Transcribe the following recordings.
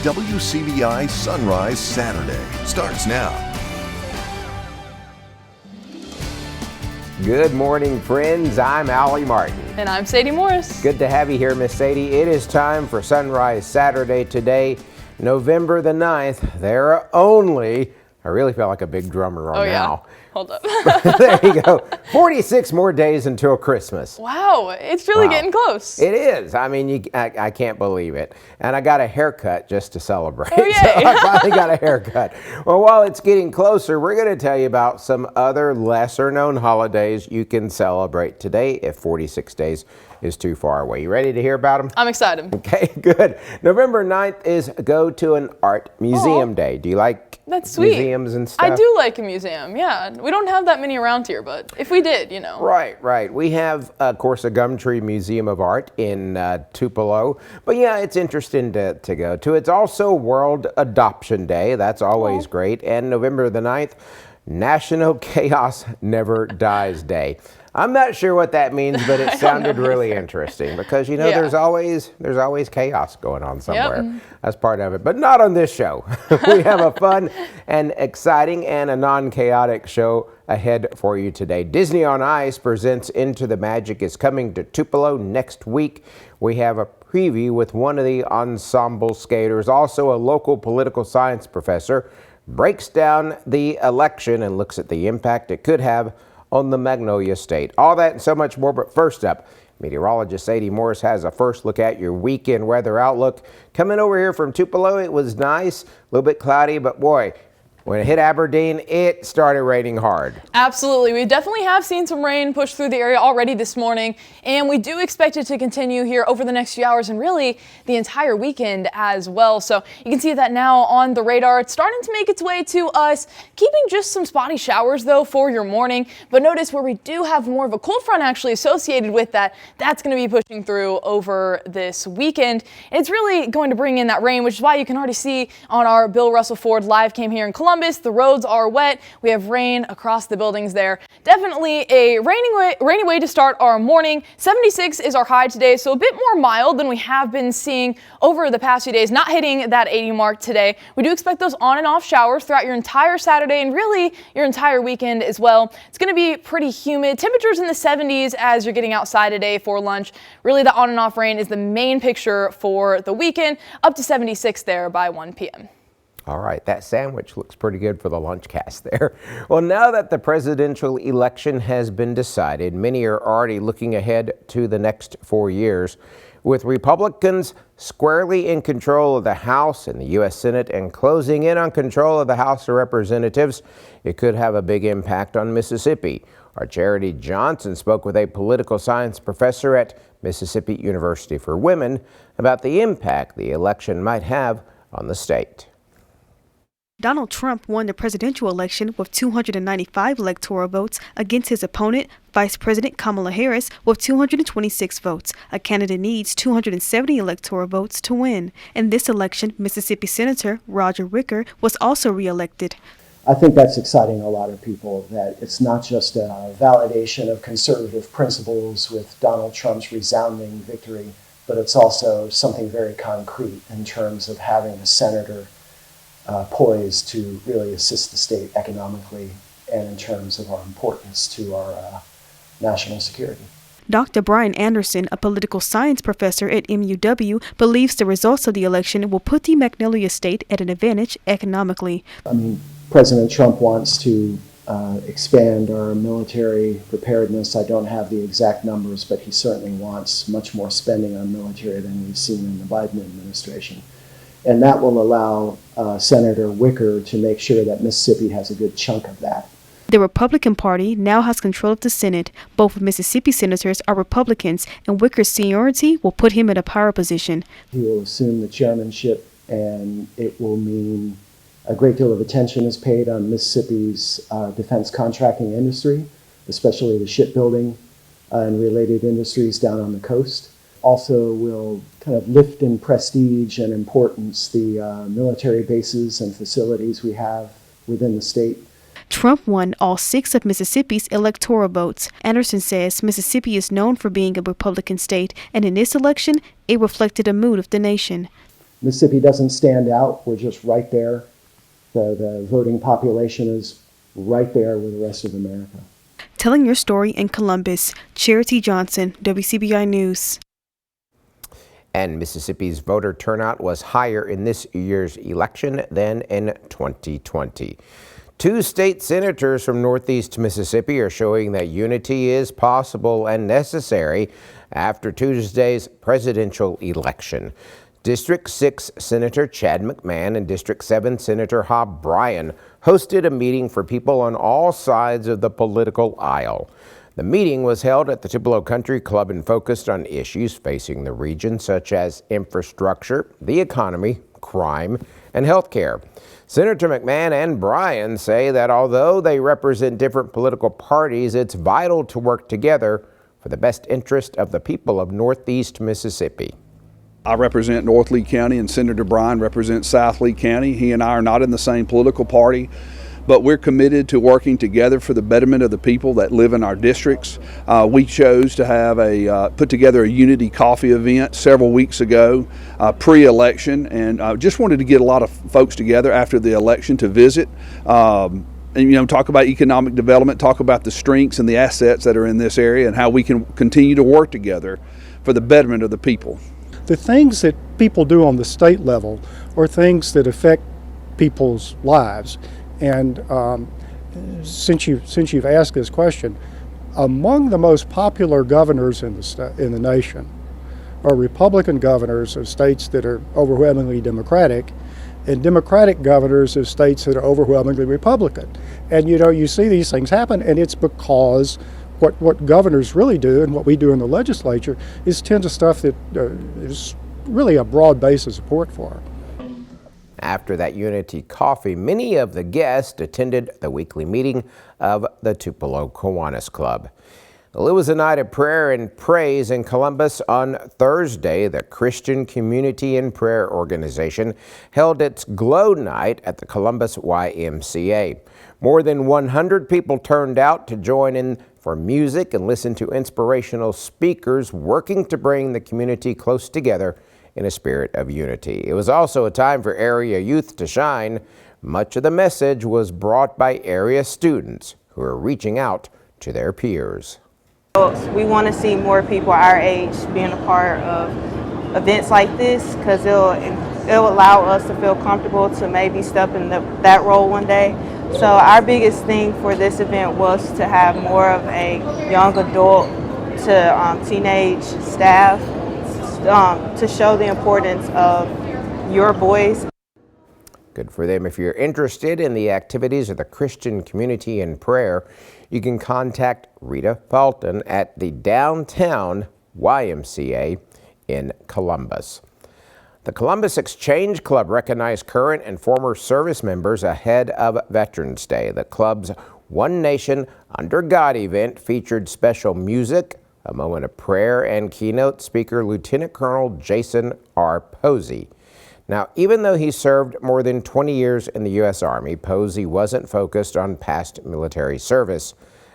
WCBI Sunrise Saturday starts now. Good morning, friends. I'm Allie Martin. And I'm Sadie Morris. Good to have you here, Miss Sadie. It is time for Sunrise Saturday today, November the 9th. There are only, I really felt like a big drummer on now. Hold up. There you go. 46 more days until Christmas. Wow, it's really getting close. It is. I mean, I can't believe it. And I got a haircut just to celebrate. Oh, yay. So I finally got a haircut. Well, while it's getting closer, we're going to tell you about some other lesser known holidays you can celebrate today if 46 days is too far away. You ready to hear about them? I'm excited. Okay, good. November 9th is Go to an Art Museum Day. Do you like That's sweet. museums and stuff? I do like a museum, yeah. We don't have that many around here, but if we did, you know. Right. We have, of course, a Gumtree Museum of Art in Tupelo. But yeah, it's interesting to go to. It's also World Adoption Day. That's always great. And November the 9th, National Chaos Never Dies Day. I'm not sure what that means, but it sounded really interesting because, you know, there's always chaos going on somewhere. Yep. That's part of it, but not on this show. We have a fun and exciting and a non-chaotic show ahead for you today. Disney on Ice presents Into the Magic is coming to Tupelo next week. We have a preview with one of the ensemble skaters, also a local political science professor, breaks down the election and looks at the impact it could have on the Magnolia State. All that and so much more, but first up, meteorologist Sadie Morris has a first look at your weekend weather outlook. Coming over here from Tupelo, it was nice, a little bit cloudy, but boy, when it hit Aberdeen, it started raining hard. Absolutely. We definitely have seen some rain push through the area already this morning, and we do expect it to continue here over the next few hours and really the entire weekend as well. So you can see that now on the radar. It's starting to make its way to us, keeping just some spotty showers though for your morning. But notice where we do have more of a cold front actually associated with that, that's going to be pushing through over this weekend. And it's really going to bring in that rain, which is why you can already see on our Bill Russell Ford live cam here in Columbus. The roads are wet. We have rain across the buildings there. Definitely a rainy way to start our morning. 76 is our high today, so a bit more mild than we have been seeing over the past few days. Not hitting that 80 mark today. We do expect those on and off showers throughout your entire Saturday and really your entire weekend as well. It's going to be pretty humid. Temperatures in the 70s as you're getting outside today for lunch. Really the on and off rain is the main picture for the weekend. Up to 76 there by 1 p.m. All right, that sandwich looks pretty good for the lunch cast there. Well, now that the presidential election has been decided, many are already looking ahead to the next 4 years. With Republicans squarely in control of the House and the U.S. Senate and closing in on control of the House of Representatives, it could have a big impact on Mississippi. Our Charity Johnson spoke with a political science professor at Mississippi University for Women about the impact the election might have on the state. Donald Trump won the presidential election with 295 electoral votes against his opponent, Vice President Kamala Harris, with 226 votes. A candidate needs 270 electoral votes to win. In this election, Mississippi Senator Roger Wicker was also reelected. I think that's exciting to a lot of people, that it's not just a validation of conservative principles with Donald Trump's resounding victory, but it's also something very concrete in terms of having a senator poised to really assist the state economically and in terms of our importance to our national security. Dr. Brian Anderson, a political science professor at MUW, believes the results of the election will put the Magnolia State at an advantage economically. I mean, President Trump wants to expand our military preparedness. I don't have the exact numbers, but he certainly wants much more spending on military than we've seen in the Biden administration. And that will allow Senator Wicker to make sure that Mississippi has a good chunk of that. The Republican Party now has control of the Senate. Both Mississippi senators are Republicans, and Wicker's seniority will put him in a power position. He will assume the chairmanship, and it will mean a great deal of attention is paid on Mississippi's defense contracting industry, especially the shipbuilding and related industries down on the coast. Also will kind of lift in prestige and importance the military bases and facilities we have within the state. Trump won all 6 of Mississippi's electoral votes. Anderson says Mississippi is known for being a Republican state, and in this election, it reflected the mood of the nation. Mississippi doesn't stand out. We're just right there. The voting population is right there with the rest of America. Telling your story in Columbus, Charity Johnson, WCBI News. And Mississippi's voter turnout was higher in this year's election than in 2020. 2 state senators from Northeast Mississippi are showing that unity is possible and necessary after Tuesday's presidential election. District 6 Senator Chad McMahon and District 7 Senator Hob Bryan hosted a meeting for people on all sides of the political aisle. The meeting was held at the Tupelo Country Club and focused on issues facing the region such as infrastructure, the economy, crime, and health care. Senator McMahon and Bryan say that although they represent different political parties, it's vital to work together for the best interest of the people of Northeast Mississippi. I represent North Lee County and Senator Bryan represents South Lee County. He and I are not in the same political party, but we're committed to working together for the betterment of the people that live in our districts. We chose to have put together a unity coffee event several weeks ago, pre-election, and just wanted to get a lot of folks together after the election to visit. And talk about economic development, talk about the strengths and the assets that are in this area and how we can continue to work together for the betterment of the people. The things that people do on the state level are things that affect people's lives. And since you've asked this question, among the most popular governors in the nation are Republican governors of states that are overwhelmingly Democratic, and Democratic governors of states that are overwhelmingly Republican. And you see these things happen, and it's because what governors really do and what we do in the legislature is tend to stuff that is really a broad base of support for. After that unity coffee, many of the guests attended the weekly meeting of the Tupelo Kiwanis Club. Well, it was a night of prayer and praise in Columbus on Thursday. The Christian Community and Prayer Organization held its Glow Night at the Columbus YMCA. More than 100 people turned out to join in for music and listen to inspirational speakers working to bring the community close together in a spirit of unity. It was also a time for area youth to shine. Much of the message was brought by area students who are reaching out to their peers. We want to see more people our age being a part of events like this because it'll allow us to feel comfortable to maybe step in that role one day. So our biggest thing for this event was to have more of a young adult to teenage staff to show the importance of your voice. Good for them. If you're interested in the activities of the Christian Community and Prayer, you can contact Rita Fulton at the Downtown YMCA in Columbus. The Columbus Exchange Club recognized current and former service members ahead of Veterans Day. The club's One Nation Under God event featured special music, a moment of prayer, and keynote speaker Lieutenant Colonel Jason R. Posey. Now, even though he served more than 20 years in the U.S. Army, Posey wasn't focused on past military service.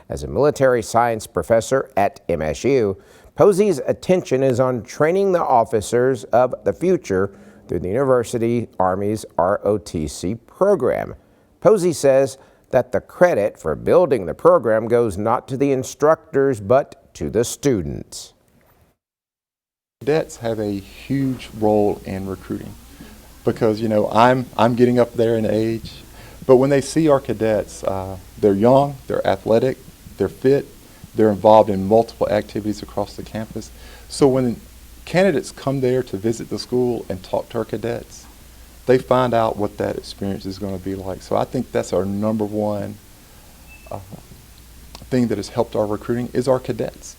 As a military science professor at MSU, Posey's attention is on training the officers of the future through the University Army's ROTC program. Posey says that the credit for building the program goes not to the instructors, but to the students. Cadets have a huge role in recruiting because, I'm getting up there in age, but when they see our cadets, they're young, they're athletic, they're fit, they're involved in multiple activities across the campus. So when candidates come there to visit the school and talk to our cadets, they find out what that experience is going to be like. So I think that's our number one thing that has helped our recruiting is our cadets.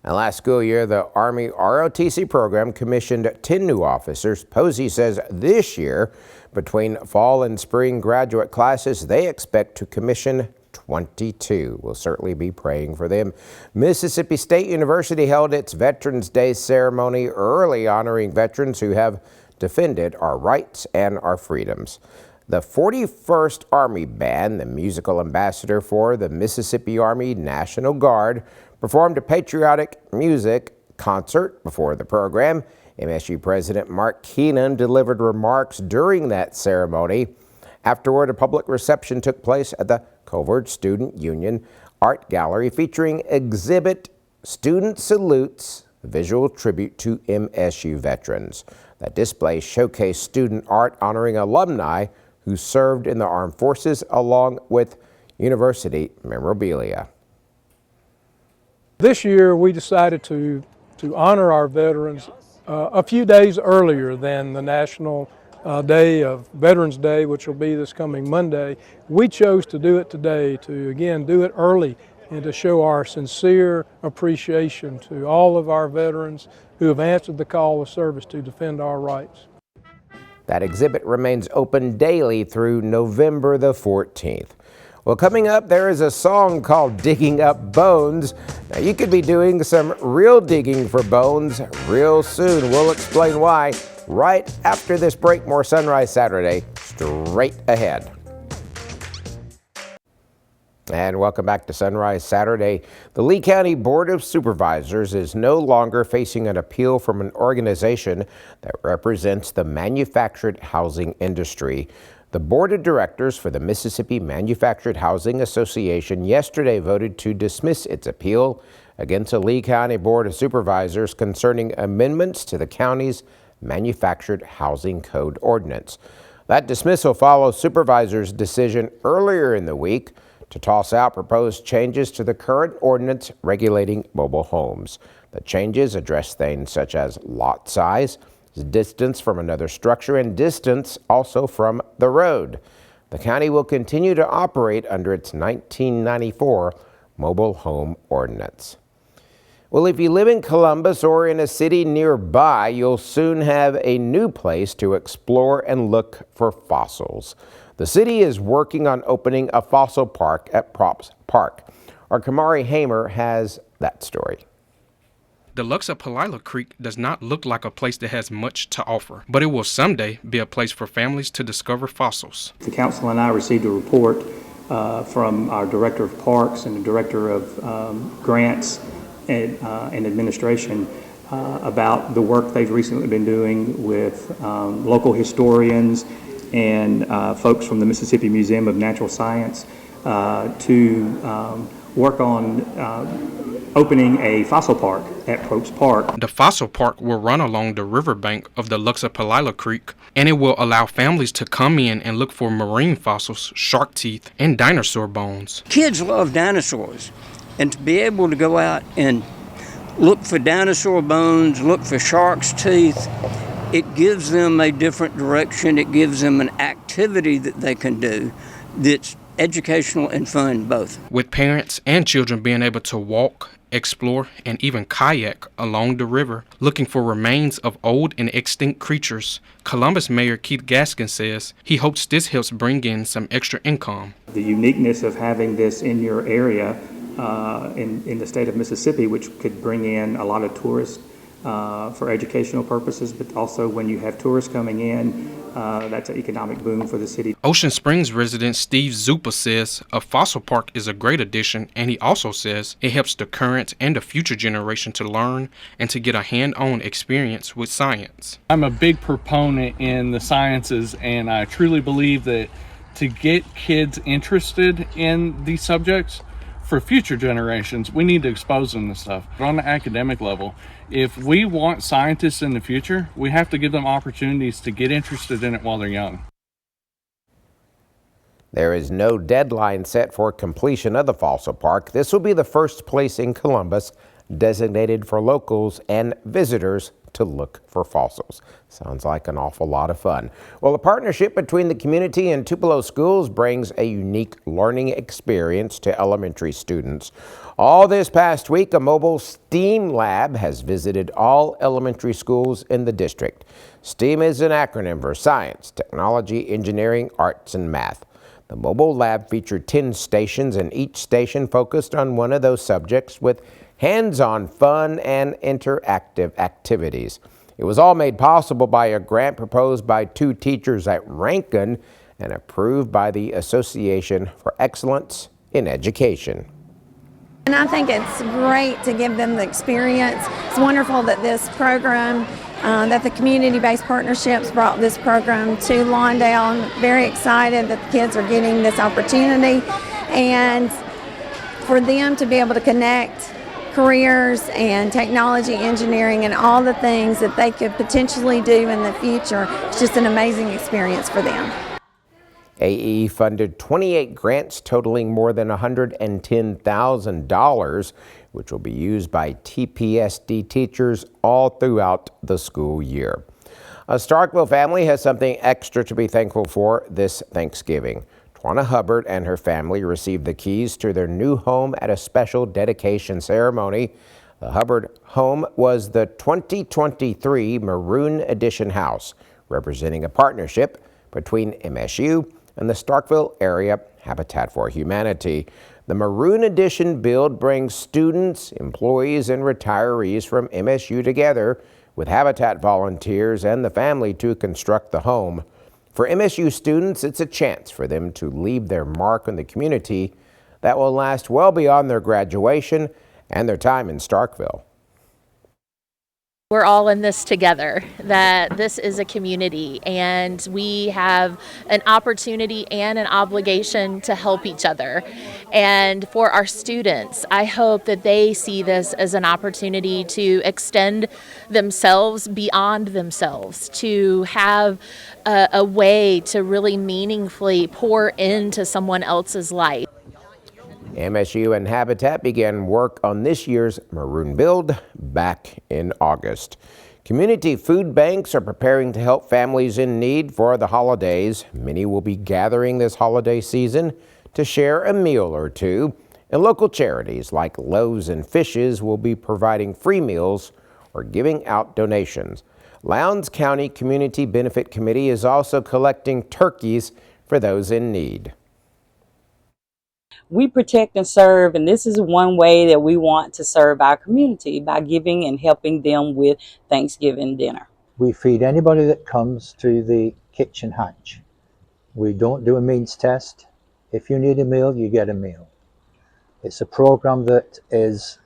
And last school year, the Army ROTC program commissioned 10 new officers. Posey says this year, between fall and spring graduate classes, they expect to commission 22. We'll certainly be praying for them. Mississippi State University held its Veterans Day ceremony early, honoring veterans who have defended our rights and our freedoms. The 41st Army Band, the musical ambassador for the Mississippi Army National Guard, performed a patriotic music concert before the program. MSU President Mark Keenan delivered remarks during that ceremony. Afterward, a public reception took place at the Covert Student Union Art Gallery featuring exhibit Student Salutes, a visual tribute to MSU veterans. That display showcased student art honoring alumni who served in the armed forces along with university memorabilia. This year we decided to honor our veterans a few days earlier than the National Day of Veterans Day, which will be this coming Monday. We chose to do it today to again do it early and to show our sincere appreciation to all of our veterans who have answered the call of service to defend our rights. That exhibit remains open daily through November the 14th. Well, coming up, there is a song called Digging Up Bones. Now, you could be doing some real digging for bones real soon. We'll explain why right after this break. More Sunrise Saturday straight ahead. And welcome back to Sunrise Saturday. The Lee County Board of Supervisors is no longer facing an appeal from an organization that represents the manufactured housing industry. The Board of Directors for the Mississippi Manufactured Housing Association yesterday voted to dismiss its appeal against the Lee County Board of Supervisors concerning amendments to the county's Manufactured Housing Code ordinance. That dismissal follows supervisors' decision earlier in the week to toss out proposed changes to the current ordinance regulating mobile homes. The changes address things such as lot size, distance from another structure, and distance also from the road. The county will continue to operate under its 1994 mobile home ordinance. Well, if you live in Columbus or in a city nearby, you'll soon have a new place to explore and look for fossils. The city is working on opening a fossil park at Props Park. Our Kamari Hamer has that story. The Luxapalila Creek does not look like a place that has much to offer, but it will someday be a place for families to discover fossils. The council and I received a report from our director of parks and the director of grants and administration about the work they've recently been doing with local historians and folks from the Mississippi Museum of Natural Science to work on opening a fossil park at Probst Park. The fossil park will run along the riverbank of the Luxapalila Creek, and it will allow families to come in and look for marine fossils, shark teeth, and dinosaur bones. Kids love dinosaurs, and to be able to go out and look for dinosaur bones, look for shark's teeth, it gives them a different direction. It gives them an activity that they can do that's educational and fun both. With parents and children being able to walk, explore, and even kayak along the river, looking for remains of old and extinct creatures, Columbus Mayor Keith Gaskin says he hopes this helps bring in some extra income. The uniqueness of having this in your area in the state of Mississippi, which could bring in a lot of tourists for educational purposes, but also when you have tourists coming in, that's an economic boom for the city. Ocean Springs resident Steve Zupa says a fossil park is a great addition, and he also says it helps the current and the future generation to learn and to get a hand-on experience with science. I'm a big proponent in the sciences, and I truly believe that to get kids interested in these subjects for future generations, we need to expose them to stuff. But on the academic level, if we want scientists in the future, we have to give them opportunities to get interested in it while they're young. There is no deadline set for completion of the fossil park. This will be the first place in Columbus designated for locals and visitors to look for fossils. Sounds like an awful lot of fun. Well, the partnership between the community and Tupelo schools brings a unique learning experience to elementary students. All this past week, a mobile STEAM lab has visited all elementary schools in the district. STEAM is an acronym for Science, Technology, Engineering, Arts, and Math. The mobile lab featured 10 stations, and each station focused on one of those subjects with hands-on fun and interactive activities. It was all made possible by a grant proposed by 2 teachers at Rankin and approved by the Association for Excellence in Education. And I think it's great to give them the experience. It's wonderful that this program that the community-based partnerships brought this program to Lawndale. I'm very excited that the kids are getting this opportunity, and for them to be able to connect careers and technology, engineering, and all the things that they could potentially do in the future. It's just an amazing experience for them. AE funded 28 grants totaling more than $110,000, which will be used by TPSD teachers all throughout the school year. A Starkville family has something extra to be thankful for this Thanksgiving. Twana Hubbard and her family received the keys to their new home at a special dedication ceremony. The Hubbard home was the 2023 Maroon Edition house, representing a partnership between MSU and the Starkville Area Habitat for Humanity. The Maroon Edition build brings students, employees, and retirees from MSU together with Habitat volunteers and the family to construct the home. For MSU students, it's a chance for them to leave their mark on the community that will last well beyond their graduation and their time in Starkville. We're all in this together, that this is a community, and we have an opportunity and an obligation to help each other. And for our students, I hope that they see this as an opportunity to extend themselves beyond themselves, to have a way to really meaningfully pour into someone else's life. MSU and Habitat began work on this year's Maroon build back in August. Community food banks are preparing to help families in need for the holidays. Many will be gathering this holiday season to share a meal or two. And local charities like Loaves and Fishes will be providing free meals or giving out donations. Lowndes County Community Benefit Committee is also collecting turkeys for those in need. We protect and serve, and this is one way that we want to serve our community, by giving and helping them with Thanksgiving dinner. We feed anybody that comes to the kitchen hatch. We don't do a means test. If you need a meal, you get a meal. It's a program that is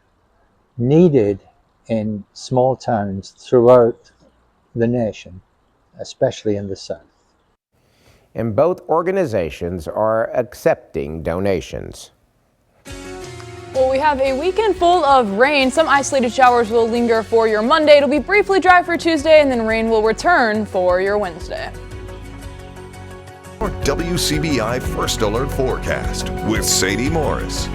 needed in small towns throughout the nation, especially in the South. And both organizations are accepting donations. Well, we have a weekend full of rain. Some isolated showers will linger for your Monday. It'll be briefly dry for Tuesday, and then rain will return for your Wednesday. Our WCBI First Alert Forecast with Sadie Morris.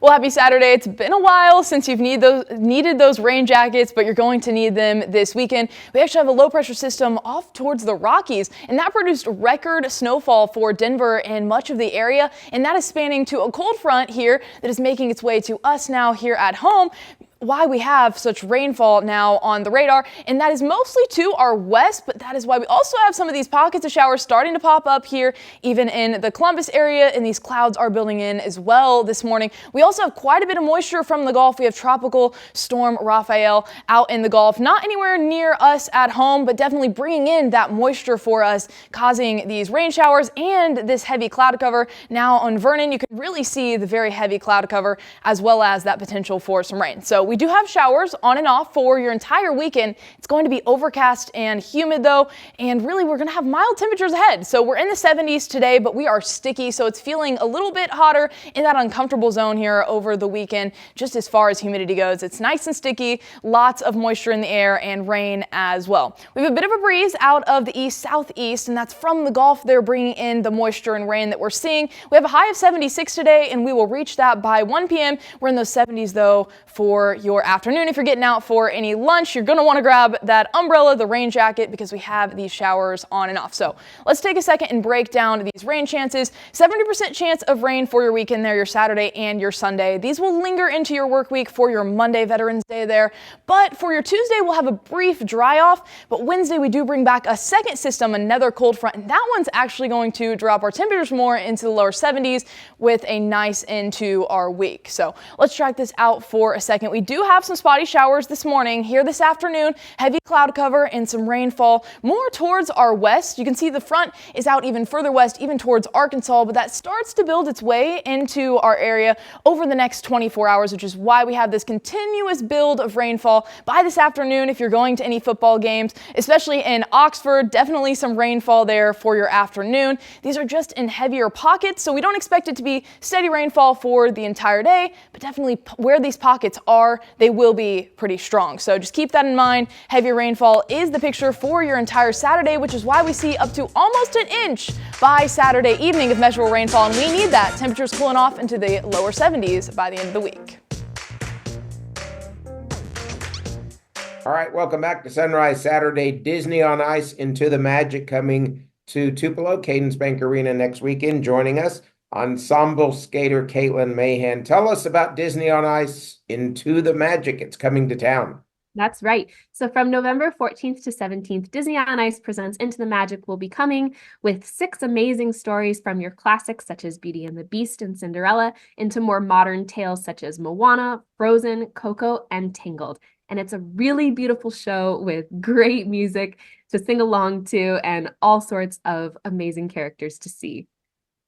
Well, happy Saturday. It's been a while since you've needed those rain jackets, but you're going to need them this weekend. We actually have a low pressure system off towards the Rockies, and that produced record snowfall for Denver and much of the area. And that is spanning to a cold front here that is making its way to us now here at home. Why we have such rainfall now on the radar, and that is mostly to our west, but that is why we also have some of these pockets of showers starting to pop up here, even in the Columbus area, and these clouds are building in as well this morning. We also have quite a bit of moisture from the Gulf. We have Tropical Storm Rafael out in the Gulf, not anywhere near us at home, but definitely bringing in that moisture for us, causing these rain showers and this heavy cloud cover. Now on Vernon, you can really see the very heavy cloud cover as well as that potential for some rain. So we do have showers on and off for your entire weekend. It's going to be overcast and humid though, and really we're going to have mild temperatures ahead. So we're in the 70s today, but we are sticky, so it's feeling a little bit hotter in that uncomfortable zone here over the weekend. Just as far as humidity goes, it's nice and sticky, lots of moisture in the air and rain as well. We have a bit of a breeze out of the east-southeast, and that's from the Gulf. They're bringing in the moisture and rain that we're seeing. We have a high of 76 today, and we will reach that by 1 p.m. We're in those 70s though for your afternoon. If you're getting out for any lunch, you're going to want to grab that umbrella, the rain jacket, because we have these showers on and off. So let's take a second and break down these rain chances. 70% chance of rain for your weekend there, your Saturday and your Sunday. These will linger into your work week for your Monday, Veterans Day there. But for your Tuesday, we'll have a brief dry off. But Wednesday, we do bring back a second system, another cold front. And that one's actually going to drop our temperatures more into the lower 70s with a nice end to our week. So let's track this out for a second. We do have some spotty showers this morning. Here this afternoon, heavy cloud cover and some rainfall more towards our west. You can see the front is out even further west, even towards Arkansas, but that starts to build its way into our area over the next 24 hours, which is why we have this continuous build of rainfall by this afternoon. If you're going to any football games, especially in Oxford, definitely some rainfall there for your afternoon. These are just in heavier pockets, so we don't expect it to be steady rainfall for the entire day, but definitely where these pockets are, they will be pretty strong. So just keep that in mind. Heavy rainfall is the picture for your entire Saturday, which is why we see up to almost an inch by Saturday evening of measurable rainfall, and we need that. Temperatures cooling off into the lower 70s by the end of the week. All right, welcome back to Sunrise Saturday. Disney on Ice, Into the Magic coming to Tupelo, Cadence Bank Arena next weekend. Joining us, ensemble skater Caitlin Mahan. Tell us about Disney on Ice, Into the Magic. It's coming to town. That's right. So from November 14th to 17th, Disney on Ice presents Into the Magic will be coming with 6 amazing stories from your classics such as Beauty and the Beast and Cinderella into more modern tales such as Moana, Frozen, Coco, and Tangled. And it's a really beautiful show with great music to sing along to and all sorts of amazing characters to see.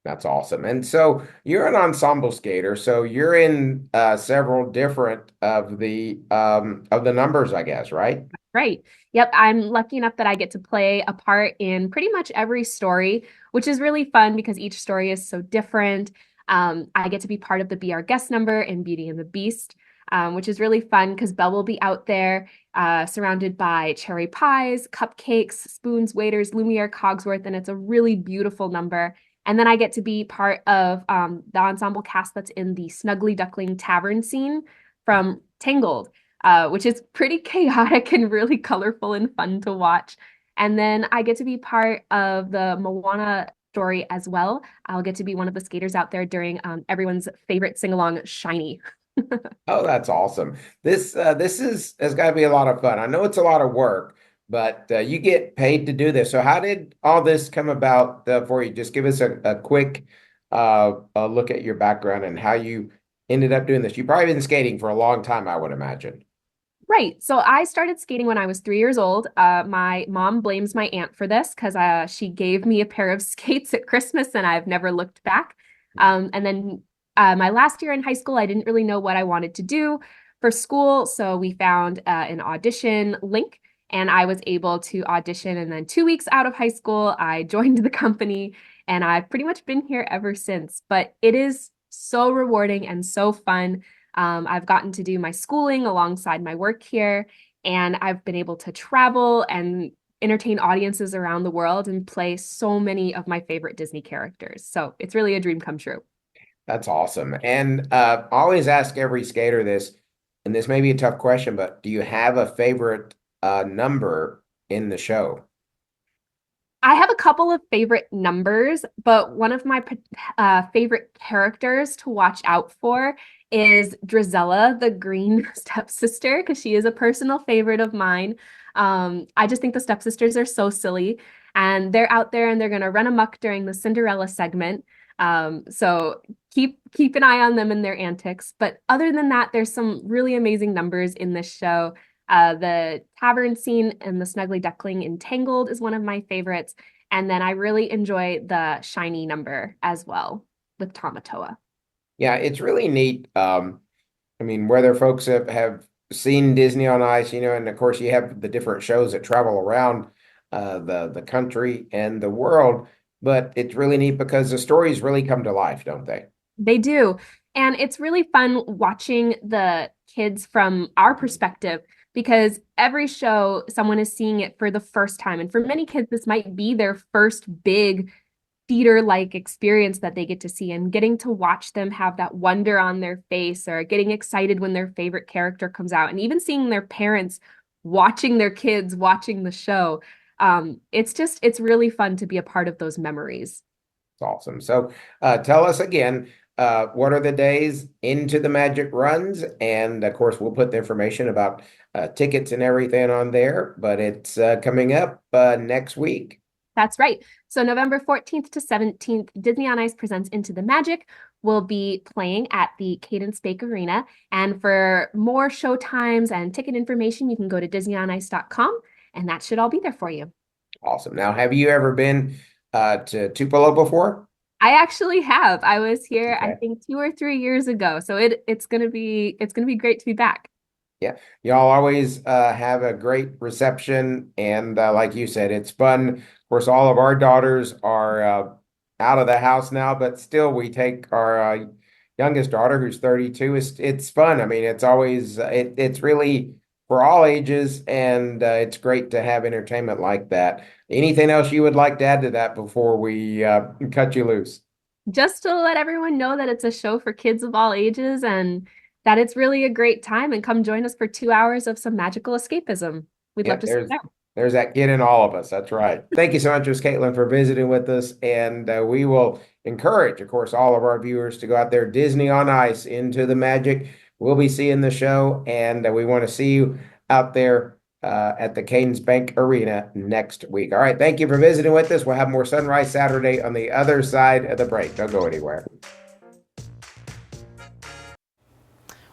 That's awesome. And so you're an ensemble skater, so you're in several different of the numbers, I guess, right? Right. Yep. I'm lucky enough that I get to play a part in pretty much every story, which is really fun because each story is so different. I get to be part of the Be Our Guest number in Beauty and the Beast, which is really fun because Belle will be out there surrounded by cherry pies, cupcakes, spoons, waiters, Lumiere, Cogsworth, and it's a really beautiful number. And then I get to be part of the ensemble cast that's in the Snuggly Duckling Tavern scene from Tangled, which is pretty chaotic and really colorful and fun to watch. And then I get to be part of the Moana story as well. I'll get to be one of the skaters out there during everyone's favorite sing-along, Shiny. Oh, that's awesome. This has got to be a lot of fun. I know it's a lot of work, but you get paid to do this. So how did all this come about for you? Just give us a quick look at your background and how you ended up doing this. You've probably been skating for a long time, I would imagine. Right. So I started skating when I was 3 years old. My mom blames my aunt for this because she gave me a pair of skates at Christmas and I've never looked back. And then my last year in high school, I didn't really know what I wanted to do for school. So we found an audition link and I was able to audition. And then 2 weeks out of high school, I joined the company and I've pretty much been here ever since. But it is so rewarding and so fun. I've gotten to do my schooling alongside my work here, and I've been able to travel and entertain audiences around the world and play so many of my favorite Disney characters. So it's really a dream come true. That's awesome. And I always ask every skater this, and this may be a tough question, but do you have a favorite number in the show? I have a couple of favorite numbers, but one of my favorite characters to watch out for is Drizella, the green stepsister, because she is a personal favorite of mine. I just think the stepsisters are so silly, and they're out there and they're going to run amok during the Cinderella segment. So keep an eye on them and their antics. But other than that, there's some really amazing numbers in this show. The tavern scene and the Snuggly Duckling Entangled is one of my favorites. And then I really enjoy the Shiny number as well with Tamatoa. Yeah, it's really neat. I mean, whether folks have seen Disney on Ice, and of course you have the different shows that travel around the country and the world, but it's really neat because the stories really come to life, don't they? They do. And it's really fun watching the kids from our perspective, because every show, someone is seeing it for the first time. And for many kids, this might be their first big theater-like experience that they get to see, and getting to watch them have that wonder on their face or getting excited when their favorite character comes out, and even seeing their parents watching their kids watching the show. It's really fun to be a part of those memories. It's awesome. So tell us again, what are the days Into the Magic runs? And of course, we'll put the information about tickets and everything on there, but it's coming up next week. That's right. So November 14th to 17th, Disney on Ice presents Into the Magic. We'll be playing at the Cadence Bank Arena. And for more show times and ticket information, you can go to DisneyOnIce.com, and that should all be there for you. Awesome. Now, have you eever been to Tupelo before? I actually have. I was here, Okay. I think 2 or 3 years ago. So it's gonna be great to be back. Yeah, y'all always have a great reception, and like you said, it's fun. Of course, all of our daughters are out of the house now, but still, we take our youngest daughter, who's 32. It's fun. I mean, it's always it's really for all ages, and it's great to have entertainment like that. Anything else you would like to add to that before we cut you loose? Just to let everyone know that it's a show for kids of all ages and that it's really a great time, and come join us for 2 hours of some magical escapism. We'd love to see you there. There's that kid in all of us. That's right. Thank you so much, Ms. Caitlin, for visiting with us. And we will encourage, of course, all of our viewers to go out there, Disney on Ice, Into the Magic. We'll be seeing the show, and we want to see you out there at the Cadence Bank Arena next week. All right. Thank you for visiting with us. We'll have more Sunrise Saturday on the other side of the break. Don't go anywhere.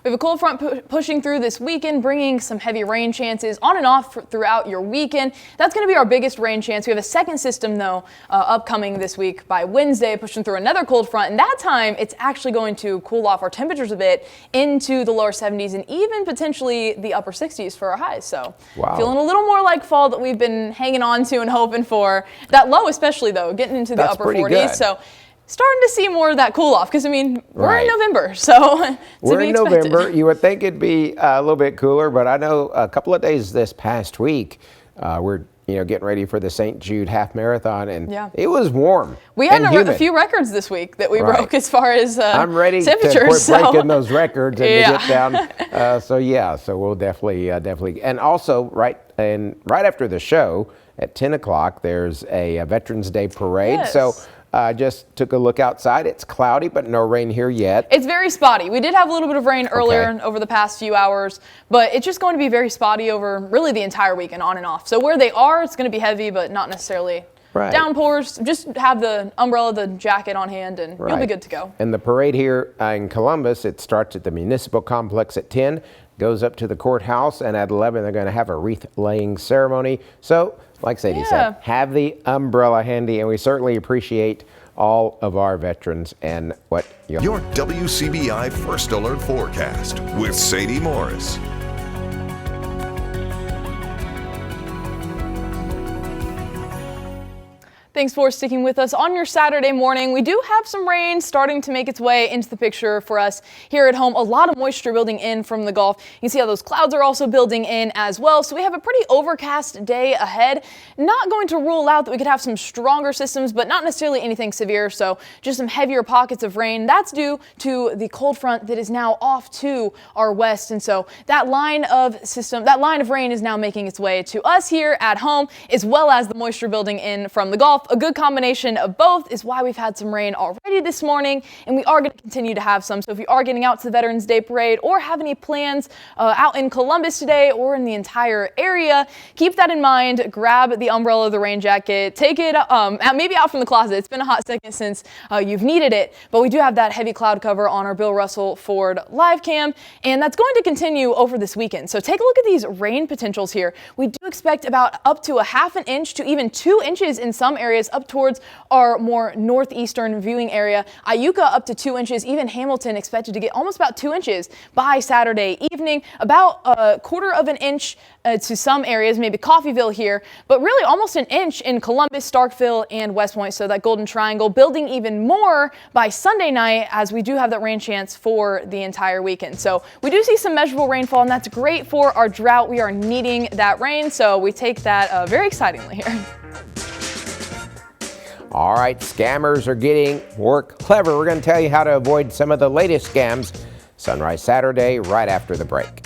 We have a cold front pushing through this weekend, bringing some heavy rain chances on and off throughout your weekend. That's going to be our biggest rain chance. We have a second system, though, upcoming this week by Wednesday, pushing through another cold front. And that time, it's actually going to cool off our temperatures a bit into the lower 70s and even potentially the upper 60s for our highs. So feeling a little more like fall that we've been hanging on to and hoping for. That low especially, though, getting into the upper 40s. Good. So starting to see more of that cool off, because I mean, we're in November, so we're in November. You would think it'd be a little bit cooler, but I know a couple of days this past week, we're getting ready for the St. Jude Half Marathon, and it was warm. We had a few records this week that we broke as far as I'm ready temperatures. to quit breaking those records and to get down. So we'll definitely, and also right after the show at 10 o'clock, there's a Veterans Day parade. Yes. So. Just took a look outside. It's cloudy, but no rain here yet. It's very spotty. We did have a little bit of rain earlier over the past few hours, but it's just going to be very spotty over really the entire weekend, on and off. So where they are, it's going to be heavy, but not necessarily downpours. Just have the umbrella, the jacket on hand, and you'll be good to go. And the parade here in Columbus, it starts at the Municipal Complex at 10, goes up to the courthouse, and at 11 they're going to have a wreath-laying ceremony. So, like Sadie said, have the umbrella handy, and we certainly appreciate all of our veterans and what Your WCBI First Alert Forecast with Sadie Morris. Thanks for sticking with us on your Saturday morning. We do have some rain starting to make its way into the picture for us here at home. A lot of moisture building in from the Gulf. You can see how those clouds are also building in as well. So we have a pretty overcast day ahead. Not going to rule out that we could have some stronger systems, but not necessarily anything severe. So just some heavier pockets of rain. That's due to the cold front that is now off to our west. And so that line of rain is now making its way to us here at home, as well as the moisture building in from the Gulf. A good combination of both is why we've had some rain already this morning, and we are going to continue to have some. So if you are getting out to the Veterans Day Parade or have any plans out in Columbus today or in the entire area, keep that in mind. Grab the umbrella, the rain jacket, take it maybe out from the closet. It's been a hot second since you've needed it, but we do have that heavy cloud cover on our Bill Russell Ford live cam, and that's going to continue over this weekend. So take a look at these rain potentials here. We do expect about up to a half an inch to even 2 inches in some areas up towards our more northeastern viewing area. Iuka up to 2 inches, even Hamilton expected to get almost about 2 inches by Saturday evening, about a quarter of an inch to some areas, maybe Coffeyville here, but really almost an inch in Columbus, Starkville, and West Point. So that Golden Triangle building even more by Sunday night, as we do have that rain chance for the entire weekend. So we do see some measurable rainfall, and that's great for our drought. We are needing that rain, so we take that very excitingly here. All right, scammers are getting more clever. We're going to tell you how to avoid some of the latest scams. Sunrise Saturday, right after the break.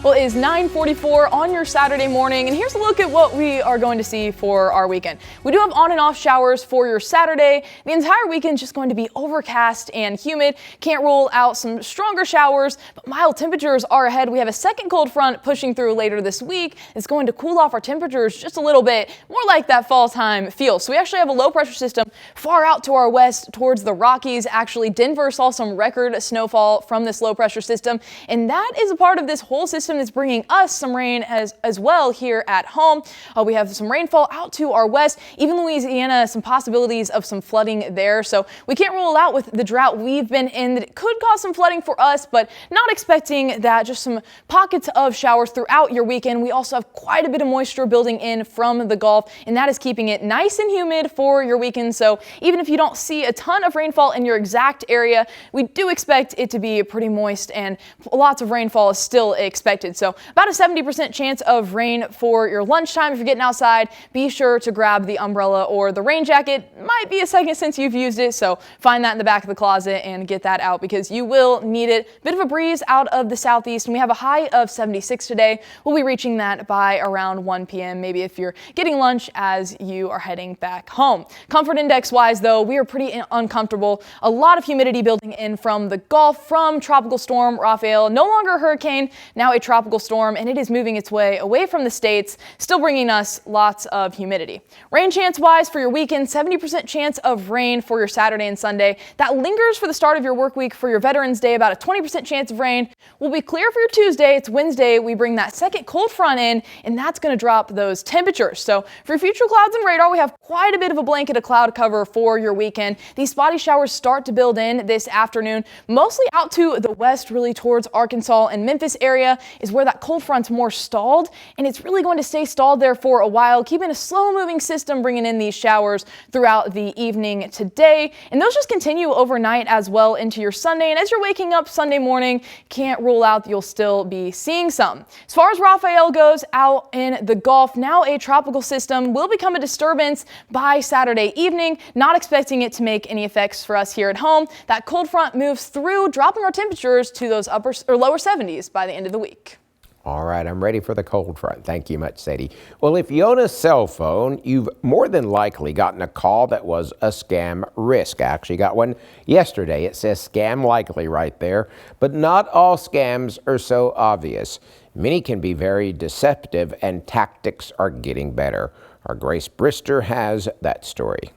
Well, it is 9:44 on your Saturday morning, and here's a look at what we are going to see for our weekend. We do have on and off showers for your Saturday. The entire weekend just going to be overcast and humid. Can't rule out some stronger showers, but mild temperatures are ahead. We have a second cold front pushing through later this week. It's going to cool off our temperatures just a little bit, more like that fall time feel. So we actually have a low pressure system far out to our west towards the Rockies. Actually, Denver saw some record snowfall from this low pressure system, and that is a part of this whole system that's bringing us some rain as well here at home. We have some rainfall out to our west, even Louisiana, some possibilities of some flooding there. So we can't rule out with the drought we've been in that it could cause some flooding for us, but not expecting that. Just some pockets of showers throughout your weekend. We also have quite a bit of moisture building in from the Gulf, and that is keeping it nice and humid for your weekend. So even if you don't see a ton of rainfall in your exact area, we do expect it to be pretty moist, and lots of rainfall is still expected. So about a 70% chance of rain for your lunchtime. If you're getting outside, be sure to grab the umbrella or the rain jacket. Might be a second since you've used it, so find that in the back of the closet and get that out because you will need it. Bit of a breeze out of the southeast, and we have a high of 76 today. We'll be reaching that by around 1 p.m. maybe if you're getting lunch as you are heading back home. Comfort index wise though, we are pretty uncomfortable. A lot of humidity building in from the Gulf, from Tropical Storm Rafael, no longer a hurricane, now a tropical storm, and it is moving its way away from the states, still bringing us lots of humidity. Rain chance wise for your weekend, 70% chance of rain for your Saturday and Sunday. That lingers for the start of your work week. For your Veterans Day, about a 20% chance of rain. Will be clear for your Tuesday. It's Wednesday. We bring that second cold front in, and that's going to drop those temperatures. So for your future clouds and radar, we have quite a bit of a blanket of cloud cover for your weekend. These spotty showers start to build in this afternoon, mostly out to the west, really towards Arkansas and Memphis area is where that cold front's more stalled, and it's really going to stay stalled there for a while, keeping a slow moving system bringing in these showers throughout the evening today. And those just continue overnight as well into your Sunday. And as you're waking up Sunday morning, can't rule out that you'll still be seeing some. As far as Rafael goes out in the Gulf, now a tropical system will become a disturbance by Saturday evening. Not expecting it to make any effects for us here at home. That cold front moves through, dropping our temperatures to those upper or lower 70s by the end of the week. All right, I'm ready for the cold front. Thank you much, Sadie. Well, if you own a cell phone, you've more than likely gotten a call that was a scam risk. I actually got one yesterday. It says scam likely right there, but not all scams are so obvious. Many can be very deceptive, and tactics are getting better. Our Grace Brister has that story.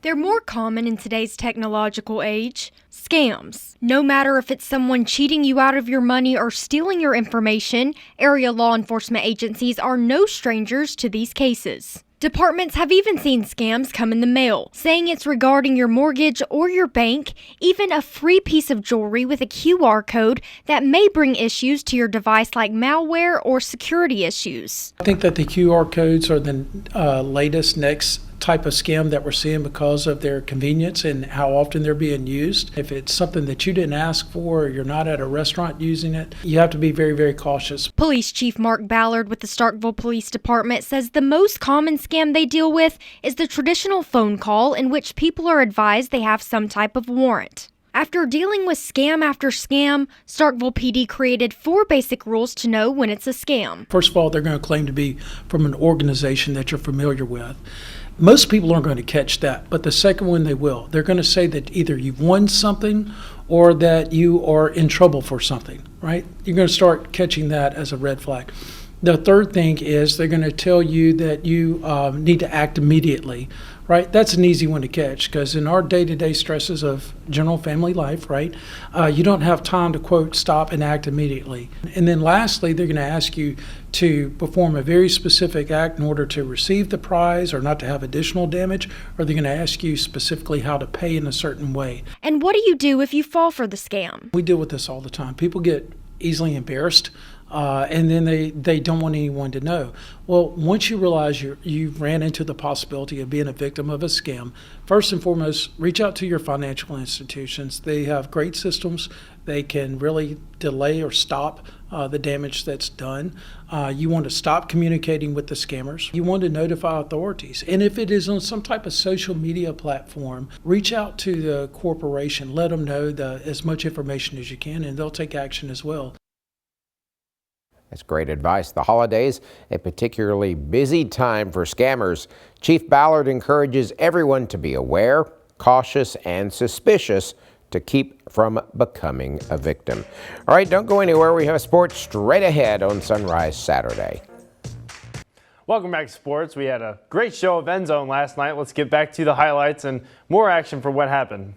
They're more common in today's technological age. Scams. No matter if it's someone cheating you out of your money or stealing your information, area law enforcement agencies are no strangers to these cases. Departments have even seen scams come in the mail, saying it's regarding your mortgage or your bank, even a free piece of jewelry with a QR code that may bring issues to your device like malware or security issues. I think that the QR codes are the latest, next type of scam that we're seeing because of their convenience and how often they're being used. If it's something that you didn't ask for or you're not at a restaurant using it, you have to be very, very cautious. Police Chief Mark Ballard with the Starkville Police Department says the most common scam they deal with is the traditional phone call in which people are advised they have some type of warrant. After dealing with scam after scam, Starkville PD created 4 basic rules to know when it's a scam. First of all, they're going to claim to be from an organization that you're familiar with. Most people aren't going to catch that, but the second one they will. They're going to say that either you've won something or that you are in trouble for something, right? You're going to start catching that as a red flag. The third thing is they're going to tell you that you need to act immediately, right? That's an easy one to catch because in our day-to-day stresses of general family life, right, you don't have time to, quote, stop and act immediately. And then lastly, they're going to ask you to perform a very specific act in order to receive the prize or not to have additional damage, or they're going to ask you specifically how to pay in a certain way. And what do you do if you fall for the scam? We deal with this all the time. People get easily embarrassed. And then they don't want anyone to know. Well, once you realize you've ran into the possibility of being a victim of a scam, first and foremost, reach out to your financial institutions. They have great systems. They can really delay or stop the damage that's done. You want to stop communicating with the scammers. You want to notify authorities. And if it is on some type of social media platform, reach out to the corporation. Let them know as much information as you can, and they'll take action as well. That's great advice. The holidays, a particularly busy time for scammers. Chief Ballard encourages everyone to be aware, cautious, and suspicious to keep from becoming a victim. All right, don't go anywhere. We have sports straight ahead on Sunrise Saturday. Welcome back to sports. We had a great show of End Zone last night. Let's get back to the highlights and more action for what happened.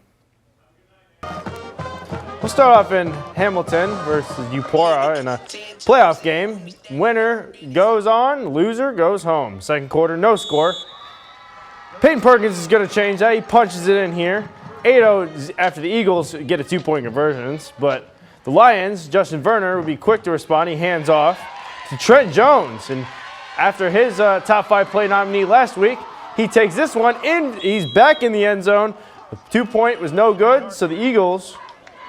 We'll start off in Hamilton versus Eupora in a playoff game. Winner goes on, loser goes home. Second quarter, no score. Peyton Perkins is going to change that. He punches it in here. 8-0 after the Eagles get a 2-point conversions, but the Lions, Justin Verner, would be quick to respond. He hands off to Trent Jones, and after his top 5 play nominee last week, he takes this one in. He's back in the end zone. The 2-point was no good, so the Eagles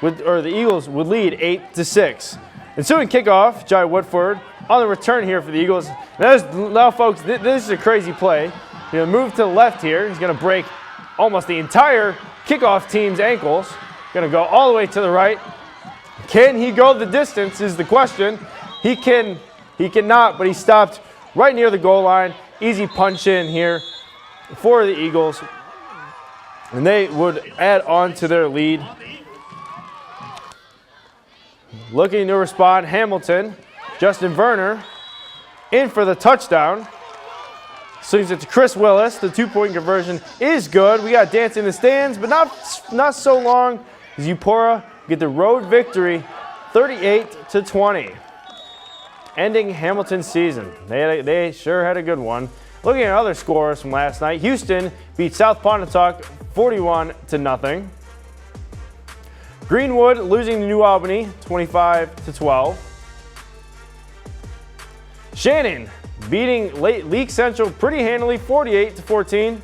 would lead 8-6. Ensuing kickoff, Jai Woodford on the return here for the Eagles. Now, folks, this is a crazy play. Move to the left here. He's going to break almost the entire kickoff team's ankles. Going to go all the way to the right. Can he go the distance is the question. He cannot, but he stopped right near the goal line. Easy punch in here for the Eagles. And they would add on to their lead. Looking to respond, Hamilton. Justin Verner in for the touchdown. Swings it to Chris Willis. The 2-point conversion is good. We got dance in the stands, but not so long as Eupora get the road victory, 38-20. Ending Hamilton's season. They sure had a good one. Looking at other scores from last night, Houston beat South Pontotoc 41-0. Greenwood losing to New Albany 25-12. Shannon beating Leake Central pretty handily 48-14.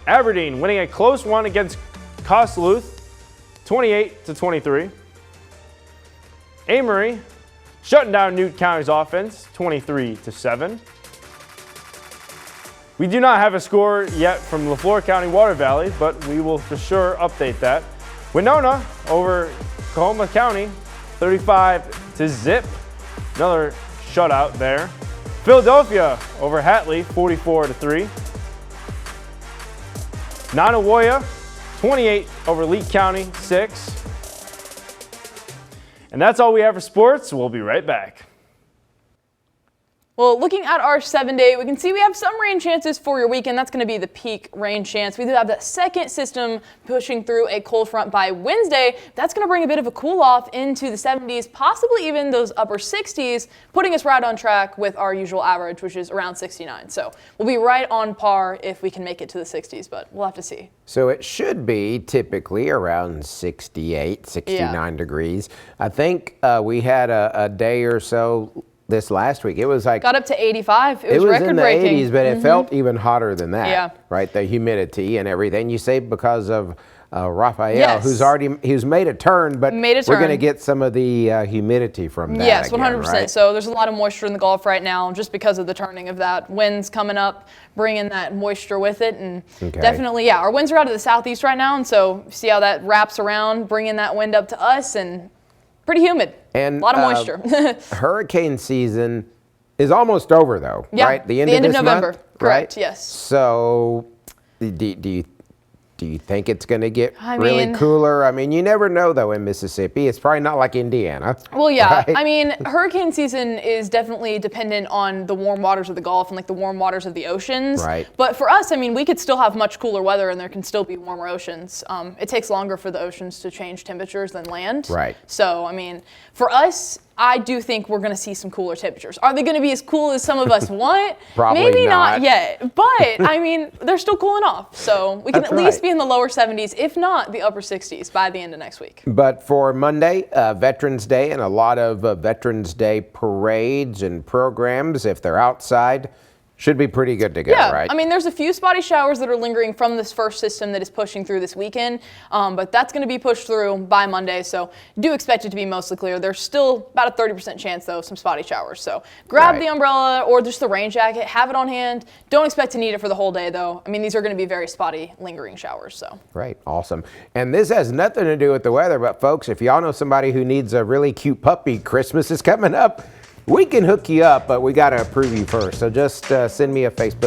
Aberdeen winning a close one against Kosluth 28-23. Amory shutting down Newton County's offense 23-7. We do not have a score yet from LeFlore County Water Valley, but we will for sure update that. Winona over Coahoma County 35-0. Another shutout there. Philadelphia over Hatley 44-3. Nanawoya 28 over Leake County 6. And that's all we have for sports. We'll be right back. Well, looking at our 7-day, we can see we have some rain chances for your weekend. That's going to be the peak rain chance. We do have that second system pushing through a cold front by Wednesday. That's going to bring a bit of a cool off into the 70s, possibly even those upper 60s, putting us right on track with our usual average, which is around 69. So we'll be right on par if we can make it to the 60s, but we'll have to see. So it should be typically around 68, 69 degrees. I think we had a day or so this last week. It was like got up to 85. It was record breaking. It was in the 80s, but it felt even hotter than that. Yeah. Right, the humidity and everything. You say because of Raphael, who's made a turn, but we're going to get some of the humidity from that. Yes, again, 100%. right? So there's a lot of moisture in the Gulf right now, just because of the turning of that. Winds coming up, bringing that moisture with it, and definitely, our winds are out of the southeast right now, and so see how that wraps around, bringing that wind up to us, and pretty humid. And a lot of moisture. Hurricane season is almost over, though, right? The end of this November. month, Correct, right? yes. So do you think it's going to get really cooler? I mean, you never know, though, in Mississippi. It's probably not like Indiana. Well, yeah. Right? I mean, hurricane season is definitely dependent on the warm waters of the Gulf and, like, the warm waters of the oceans. Right. But for us, I mean, we could still have much cooler weather and there can still be warmer oceans. It takes longer for the oceans to change temperatures than land. Right. So, I mean, for us, I do think we're going to see some cooler temperatures. Are they going to be as cool as some of us want? Probably Maybe not. not yet. But, I mean, they're still cooling off. So we can at least be in the lower 70s, if not the upper 60s by the end of next week. But for Monday, Veterans Day, and a lot of Veterans Day parades and programs, if they're outside, should be pretty good to go, Yeah, right? I mean, there's a few spotty showers that are lingering from this first system that is pushing through this weekend, but that's going to be pushed through by Monday, so do expect it to be mostly clear. There's still about a 30% chance, though, of some spotty showers. So grab the umbrella or just the rain jacket, have it on hand. Don't expect to need it for the whole day, though. I mean, these are going to be very spotty, lingering showers. So. Right, awesome. And this has nothing to do with the weather, but folks, if y'all know somebody who needs a really cute puppy, Christmas is coming up. We can hook you up, but we got to approve you first. So just send me a Facebook